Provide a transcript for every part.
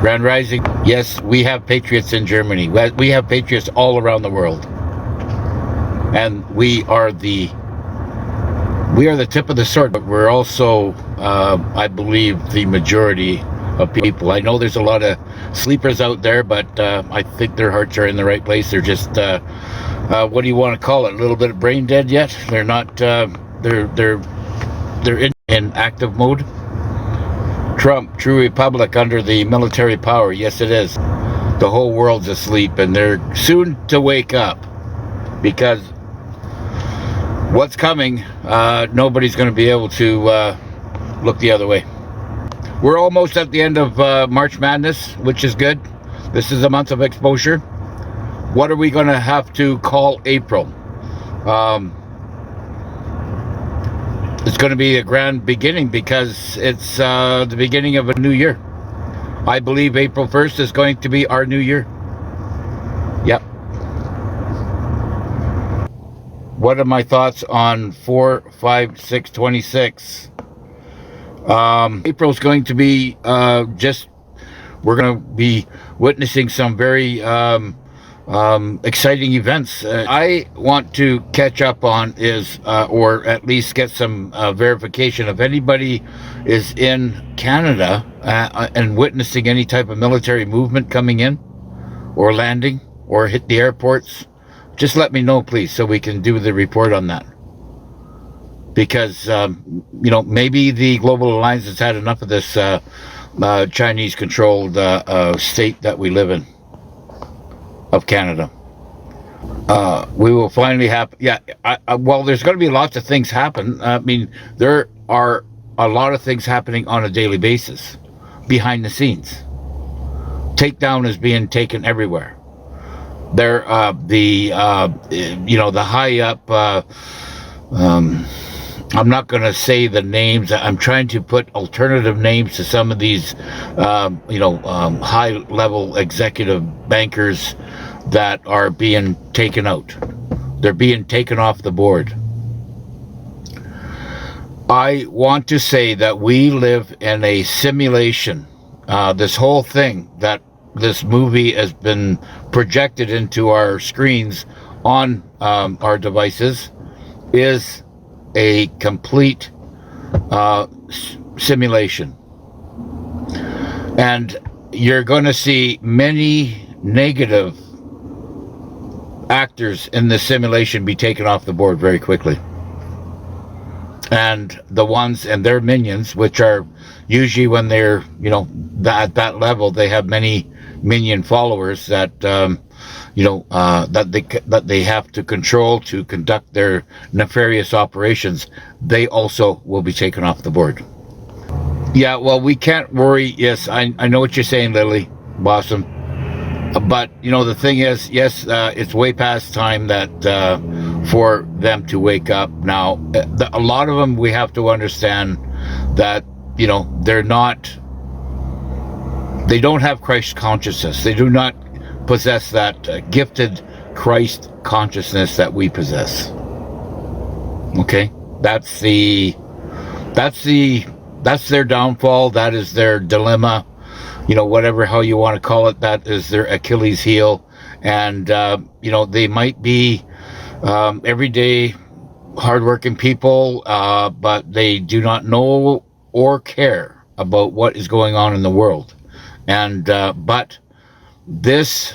Grand Rising. Yes, we have patriots in Germany. We have patriots all around the world. And we are the tip of the sword, but we're also, I believe, the majority of people. I know there's a lot of sleepers out there, but I think their hearts are in the right place. They're just, what do you want to call it? A little bit of brain dead yet? They're not, they're in active mode. Trump, true republic under the military power. Yes, it is. The whole world's asleep, and they're soon to wake up, because what's coming, nobody's going to be able to look the other way. We're almost at the end of March Madness, which is good. This is a month of exposure. What are we going to have to call April? It's going to be a grand beginning, because it's the beginning of a new year. I believe April 1st is going to be our new year. Yep. What are my thoughts on 4/5/6/26? April's going to be we're going to be witnessing some very exciting events. I want to catch up on or at least get some verification if anybody is in Canada and witnessing any type of military movement coming in or landing or hit the airports. Just let me know, please, so we can do the report on that. Because, maybe the Global Alliance has had enough of this Chinese-controlled state that we live in, of Canada. We will finally have, well, there's going to be lots of things happen. I mean, there are a lot of things happening on a daily basis, behind the scenes. Takedown is being taken everywhere. There, the high up, I'm not going to say the names. I'm trying to put alternative names to some of these, high-level executive bankers that are being taken out. They're being taken off the board. I want to say that we live in a simulation. This whole thing that this movie has been projected into our screens on our devices is a complete simulation. And you're going to see many negative actors in this simulation be taken off the board very quickly. And the ones and their minions, which are usually, when they're, at that level, they have many minion followers that that they have to control to conduct their nefarious operations. They also will be taken off the board. Yeah, well, we can't worry. Yes, I know what you're saying, Lily Blossom. But the thing is, yes, it's way past time that for them to wake up. Now, a lot of them, we have to understand that they don't have Christ consciousness. They do not possess that gifted Christ consciousness that we possess. Okay, that's their downfall. That is their dilemma. Whatever how you want to call it, that is their Achilles heel. And they might be everyday hardworking people, but they do not know or care about what is going on in the world. And but this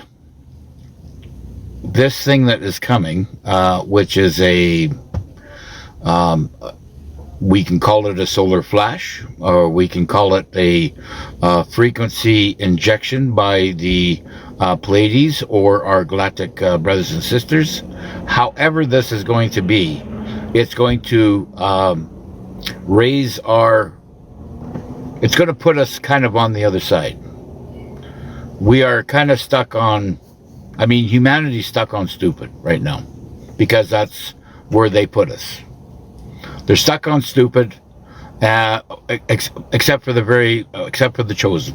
thing that is coming, which is we can call it a solar flash, or we can call it a frequency injection by the Pleiades or our galactic brothers and sisters. However this is going to be, it's going to raise it's going to put us kind of on the other side. We are kind of stuck on, humanity's stuck on stupid right now, because that's where they put us. They're stuck on stupid, except for the chosen,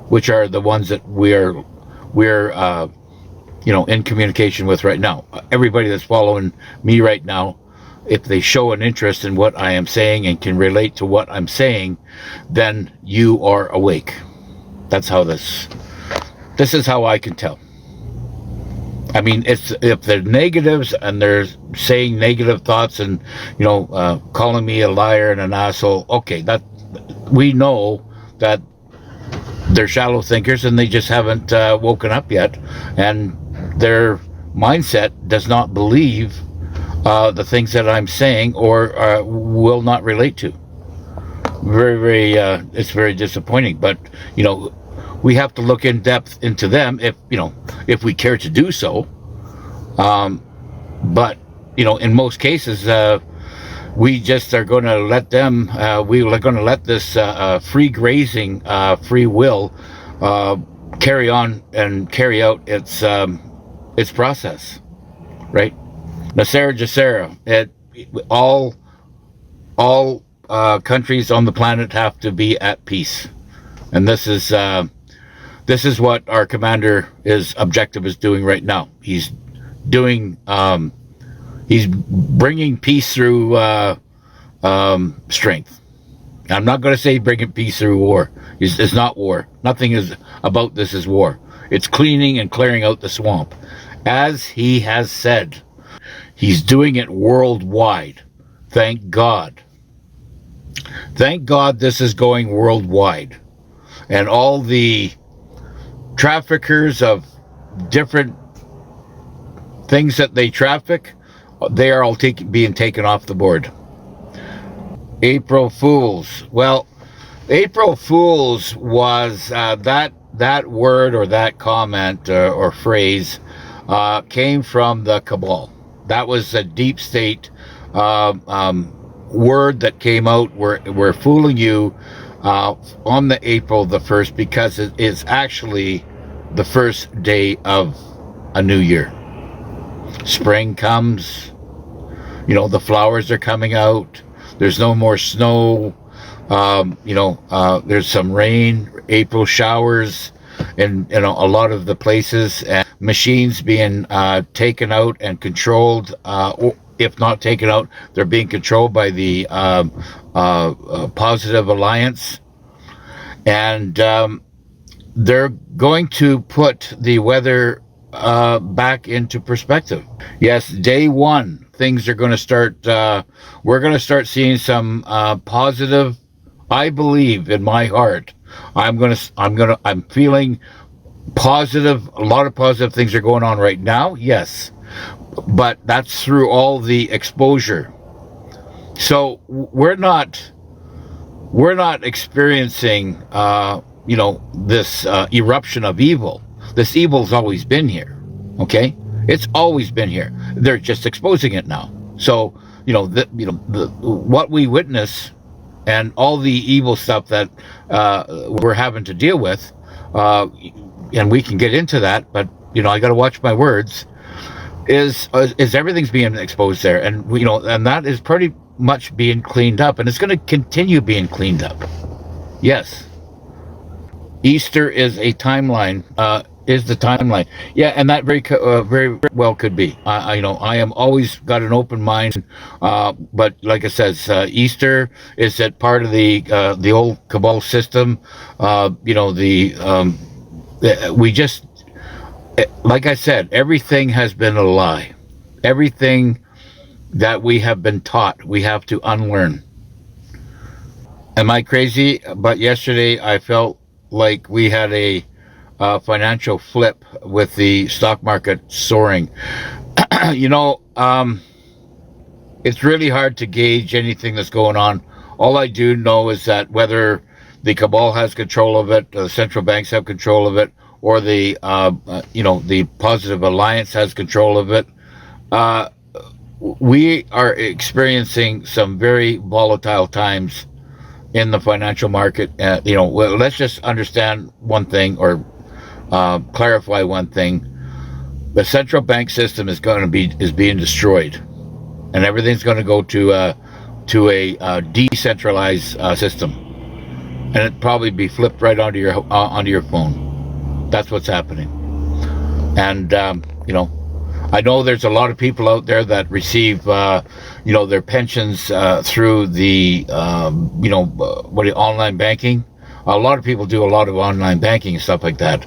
which are the ones that we're in communication with right now. Everybody that's following me right now, if they show an interest in what I am saying and can relate to what I'm saying, then you are awake. That's how this is how I can tell. I mean, it's if they're negatives and they're saying negative thoughts and, calling me a liar and an asshole, okay, that we know that they're shallow thinkers and they just haven't woken up yet, and their mindset does not believe the things that I'm saying or will not relate to. Very, very, it's very disappointing. But we have to look in depth into them if we care to do so. But in most cases, we just are going to let them. We are going to let this free grazing, free will, carry on and carry out its process, right? Nasera Jacera. All countries on the planet have to be at peace, and this is what our commander objective is doing right now. He's doing. He's bringing peace through strength. I'm not going to say bringing peace through war. It's not war. Nothing is about this is war. It's cleaning and clearing out the swamp, as he has said. He's doing it worldwide. Thank God. Thank God this is going worldwide. And all the traffickers of different things that they traffic, they are all being taken off the board. April Fools. Well, April Fools was that word or that comment or phrase came from the cabal. That was a deep state word that came out. We're fooling you on the April the 1st because it is actually the first day of a new year. Spring comes, the flowers are coming out. There's no more snow. There's some rain, April showers in a lot of the places, and machines being taken out and controlled. Or if not taken out, they're being controlled by the Positive Alliance, and they're going to put the weather back into perspective. Yes, day one, things are going to start. We're going to start seeing some positive. I believe in my heart. I'm feeling positive. A lot of positive things are going on right now. Yes, but that's through all the exposure. So we're not experiencing, this eruption of evil. This evil's always been here, okay? It's always been here. They're just exposing it now. So, what we witness and all the evil stuff that we're having to deal with, and we can get into that, but I got to watch my words. Is everything's being exposed there, and and that is pretty much being cleaned up, and it's going to continue being cleaned up. Yes, Easter is a timeline. Is the timeline? Yeah, and that very well could be. I am always got an open mind, but like I said, Easter is that part of the old cabal system. We just, like I said, everything has been a lie. Everything that we have been taught, we have to unlearn. Am I crazy? But yesterday I felt like we had a financial flip with the stock market soaring. It's really hard to gauge anything that's going on. All I do know is that whether the cabal has control of it, the central banks have control of it, or the Positive Alliance has control of it, we are experiencing some very volatile times in the financial market. Let's just understand one thing, or clarify one thing. The central bank system is being destroyed, and everything's going to go to a decentralized system, and it'd probably be flipped right onto your phone. That's what's happening. And I know there's a lot of people out there that receive their pensions through the online banking. A lot of people do a lot of online banking and stuff like that.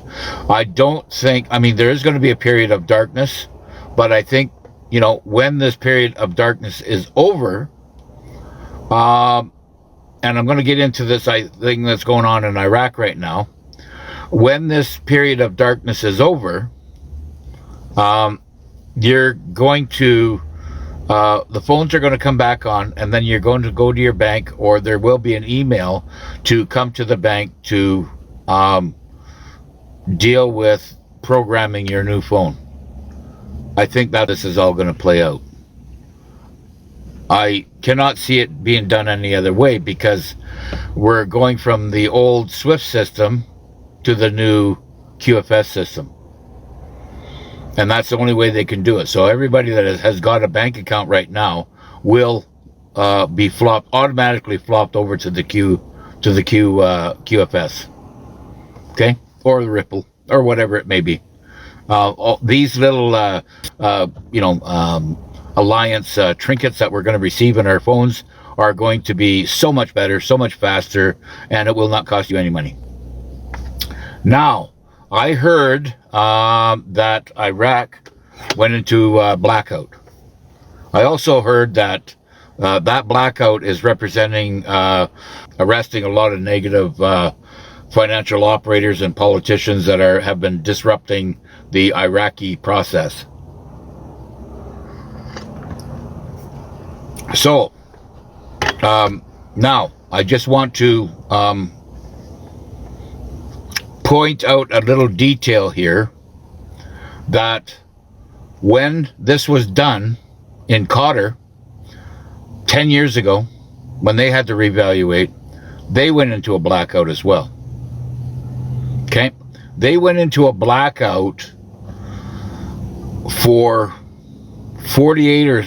I don't think, I mean, there is going to be a period of darkness, but I think, you know, when this period of darkness is over, and I'm going to get into this thing that's going on in Iraq right now. When this period of darkness is over, you're going to, the phones are going to come back on, and then you're going to go to your bank, or there will be an email to come to the bank to deal with programming your new phone. I think that this is all going to play out. I cannot see it being done any other way, because we're going from the old SWIFT system to the new QFS system. And that's the only way they can do it. So everybody that has got a bank account right now will be automatically flopped over to the QFS. Okay? Or the Ripple, or whatever it may be. These little, alliance trinkets that we're going to receive in our phones are going to be so much better, so much faster, and it will not cost you any money. Now, I heard that Iraq went into blackout. I also heard that that blackout is representing arresting a lot of negative financial operators and politicians that have been disrupting the Iraqi process. So, now, I just want to point out a little detail here, that when this was done in Qatar 10 years ago, when they had to revaluate, they went into a blackout as well. Okay? They went into a blackout for 48 or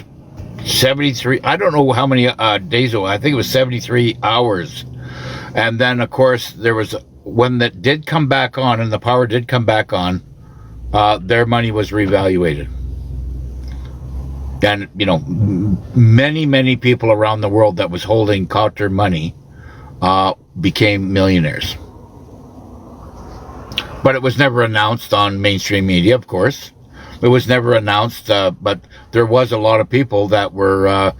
73, I don't know how many days ago. I think it was 73 hours. And then, of course, there was, when that did come back on and the power did come back on, their money was revaluated. And, you know, many people around the world that was holding Qatar money became millionaires. But it was never announced on mainstream media, of course. It was never announced, but there was a lot of people that were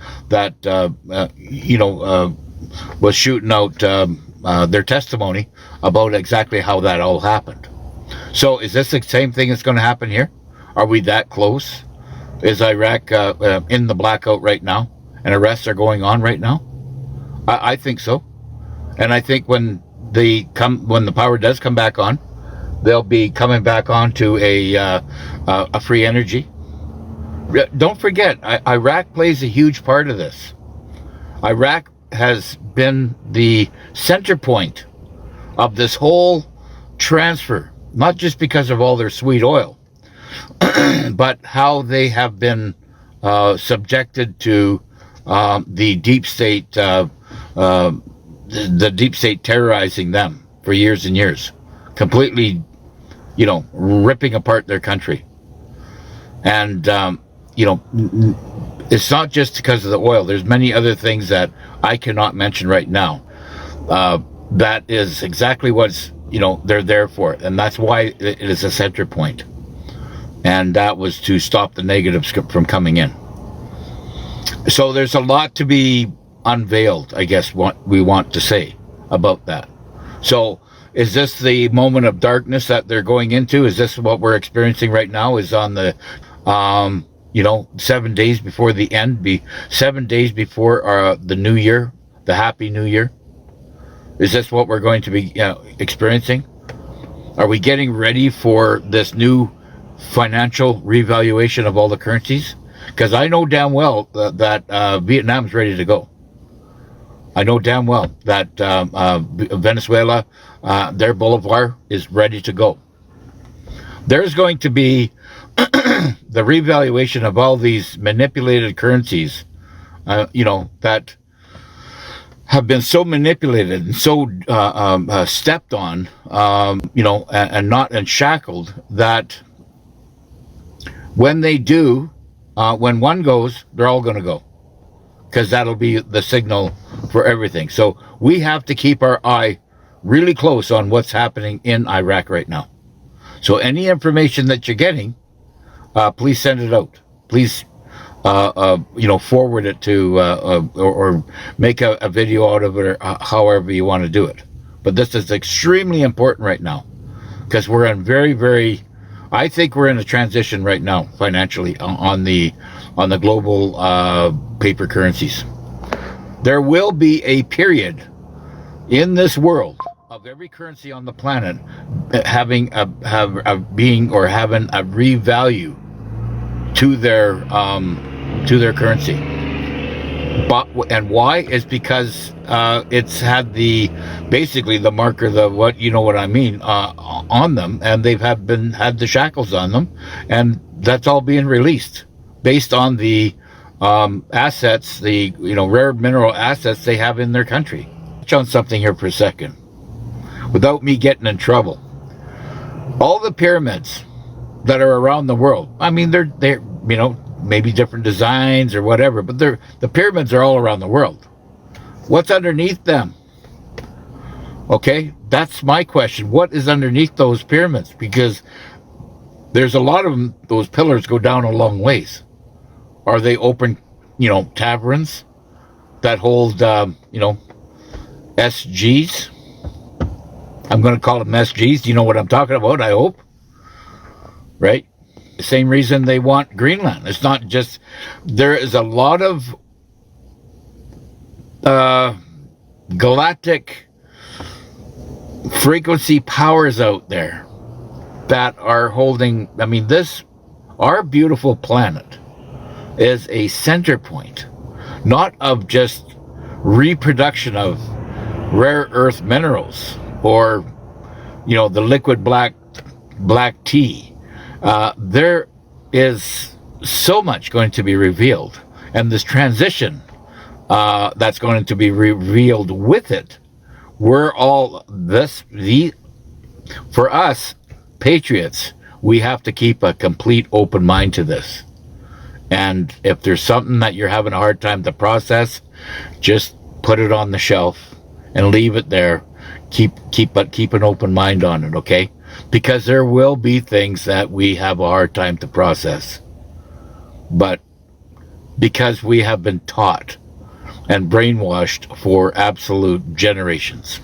was shooting out their testimony about exactly how that all happened. So, is this the same thing that's going to happen here? Are we that close? Is Iraq in the blackout right now, and arrests are going on right now? I think so, and I think when the power does come back on, they'll be coming back onto a free energy. Don't forget, Iraq plays a huge part of this. Iraq has been the center point of this whole transfer, not just because of all their sweet oil, but how they have been subjected to the deep state, the deep state terrorizing them for years and years, completely, ripping apart their country. And, it's not just because of the oil. There's many other things that I cannot mention right now. That is exactly what's, they're there for. And that's why it is a center point. And that was to stop the negatives from coming in. So there's a lot to be unveiled, I guess, what we want to say about that. So is this the moment of darkness that they're going into? Is this what we're experiencing right now? Is on the, 7 days before the end, 7 days before the new year, the happy new year? Is this what we're going to be experiencing? Are we getting ready for this new financial revaluation of all the currencies? Because I know damn well that Vietnam's ready to go. I know damn well that Venezuela, their bolivar is ready to go. There's going to be the revaluation of all these manipulated currencies, that have been so manipulated and so stepped on, and shackled, that when they do, when one goes, they're all going to go, because that'll be the signal for everything. So we have to keep our eye really close on what's happening in Iraq right now. So any information that you're getting, please send it out. Please, forward it to, or make a video out of it, or however you want to do it. But this is extremely important right now, because we're in I think we're in a transition right now financially on the global paper currencies. There will be a period in this world of every currency on the planet having a revalue to their currency. And why is because it's had basically the marker, what I mean, on them, and they've had the shackles on them, and that's all being released based on the assets, the rare mineral assets they have in their country. Touch on something here for a second, without me getting in trouble. All the pyramids that are around the world, I mean, they're maybe different designs or whatever, but the pyramids are all around the world. What's underneath them? Okay, that's my question. What is underneath those pyramids? Because there's a lot of them, those pillars go down a long ways. Are they open, taverns that hold, SGs? I'm going to call them SGs. You know what I'm talking about, I hope. Right? The same reason they want Greenland. It's not just, there is a lot of galactic frequency powers out there that are holding, our beautiful planet is a center point, not of just reproduction of rare earth minerals or, the liquid black tea. There is so much going to be revealed, and this transition that's going to be revealed with it. We're all for us patriots, we have to keep a complete open mind to this. And if there's something that you're having a hard time to process, just put it on the shelf and leave it there. Keep an open mind on it, okay? Because there will be things that we have a hard time to process. But because we have been taught and brainwashed for absolute generations.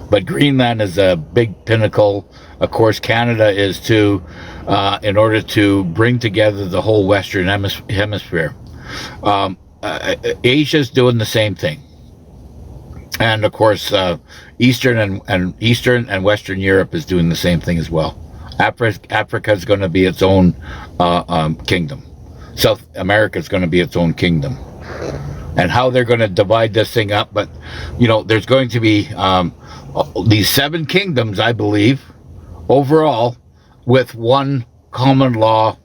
But Greenland is a big pinnacle. Of course, Canada is too, in order to bring together the whole Western Hemisphere. Asia's doing the same thing. And of course, Eastern and Western Europe is doing the same thing as well. Africa is going to be its own kingdom. South America is going to be its own kingdom. And how they're going to divide this thing up, but there's going to be these 7 kingdoms, I believe, overall, with one common law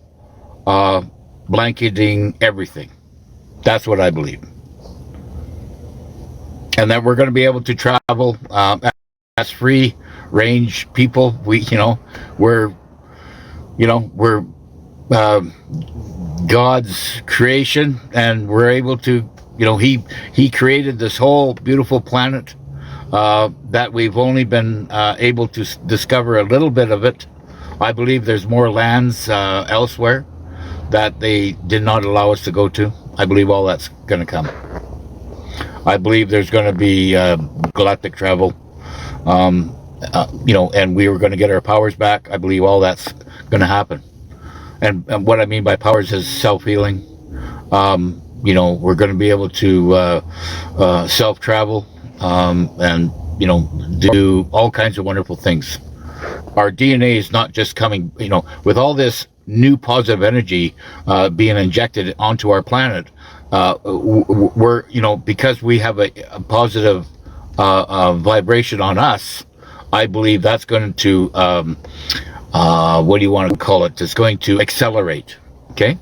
blanketing everything. That's what I believe. And that we're going to be able to travel as free range people. We're God's creation, and we're able to, he created this whole beautiful planet that we've only been able to discover a little bit of it. I believe there's more lands elsewhere that they did not allow us to go to. I believe all that's going to come. I believe there's going to be galactic travel, and we were going to get our powers back. I believe all that's going to happen. And what I mean by powers is self-healing. We're going to be able to self-travel and, do all kinds of wonderful things. Our DNA is not just coming, with all this new positive energy being injected onto our planet. We're, because we have a positive vibration on us, I believe that's going to, what do you want to call it? It's going to accelerate, okay?